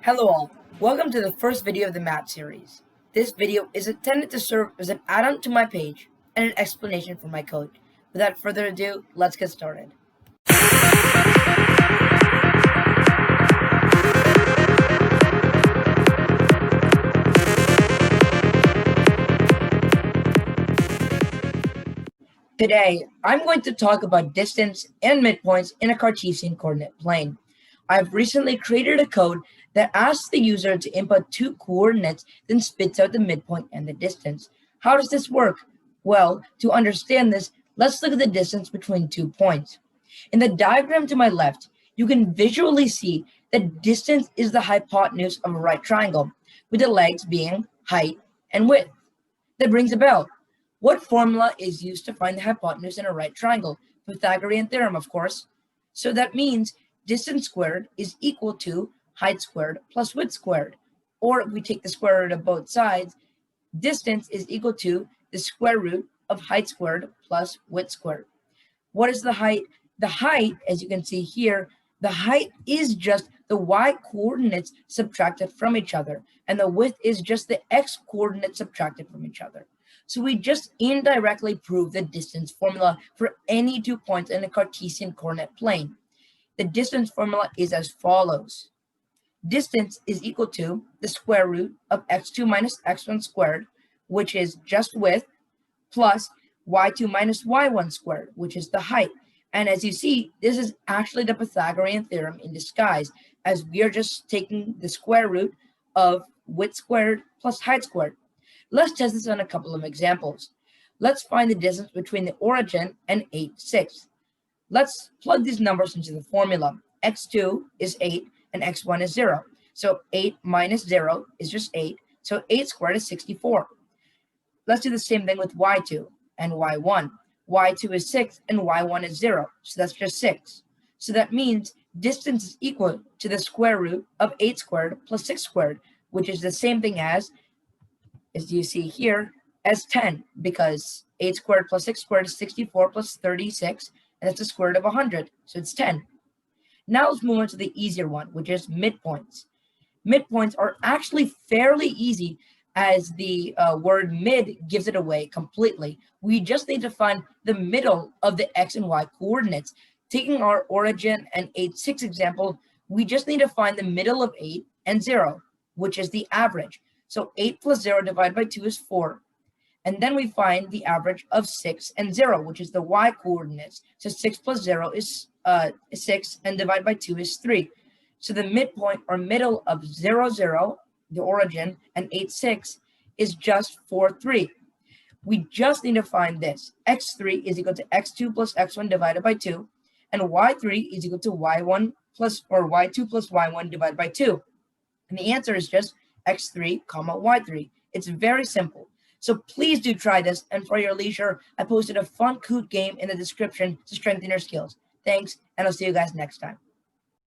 Hello all, welcome to the first video of the math series. This video is intended to serve as an add-on to my page and an explanation for my code. Without further ado, let's get started. Today, I'm going to talk about distance and midpoints in a Cartesian coordinate plane. I've recently created a code that asks the user to input two coordinates, then spits out the midpoint and the distance. How does this work? Well, to understand this, let's look at the distance between 2 points. In the diagram to my left, you can visually see that distance is the hypotenuse of a right triangle, with the legs being height and width. That rings a bell. What formula is used to find the hypotenuse in a right triangle? Pythagorean theorem, of course. So that means distance squared is equal to height squared plus width squared. Or if we take the square root of both sides, distance is equal to the square root of height squared plus width squared. What is the height? The height, as you can see here, the height is just the y coordinates subtracted from each other, and the width is just the x coordinates subtracted from each other. So we just indirectly prove the distance formula for any 2 points in a Cartesian coordinate plane. The distance formula is as follows. Distance is equal to the square root of x2 minus x1 squared, which is just width, plus y2 minus y1 squared, which is the height. And as you see, this is actually the Pythagorean theorem in disguise, as we are just taking the square root of width squared plus height squared. Let's test this on a couple of examples. Let's find the distance between the origin and 8/6. Let's plug these numbers into the formula. x2 is 8 and x1 is 0. So 8 minus 0 is just 8. So 8 squared is 64. Let's do the same thing with y2 and y1. y2 is 6 and y1 is 0. So that's just 6. So that means distance is equal to the square root of 8 squared plus 6 squared, which is the same thing as you see here, as 10, because 8 squared plus 6 squared is 64 plus 36, and that's the square root of 100, so it's 10. Now let's move on to the easier one, which is midpoints. Midpoints are actually fairly easy, as the word mid gives it away completely. We just need to find the middle of the x and y coordinates. Taking our origin and 8/6 example, we just need to find the middle of 8 and 0, which is the average. So 8 plus 0 divided by 2 is 4. And then we find the average of 6 and 0, which is the y coordinates. So 6 plus 0 is 6, and divided by 2 is 3. So the midpoint or middle of 0, 0, the origin, and 8/6 is just 4, 3. We just need to find this. x3 is equal to x2 plus x1 divided by 2, and y3 is equal to y1 plus, or y2 plus y1 divided by 2. And the answer is just x3 comma y3. It's very simple. So please do try this, and for your leisure, I posted a fun Coot game in the description to strengthen your skills. Thanks, and I'll see you guys next time.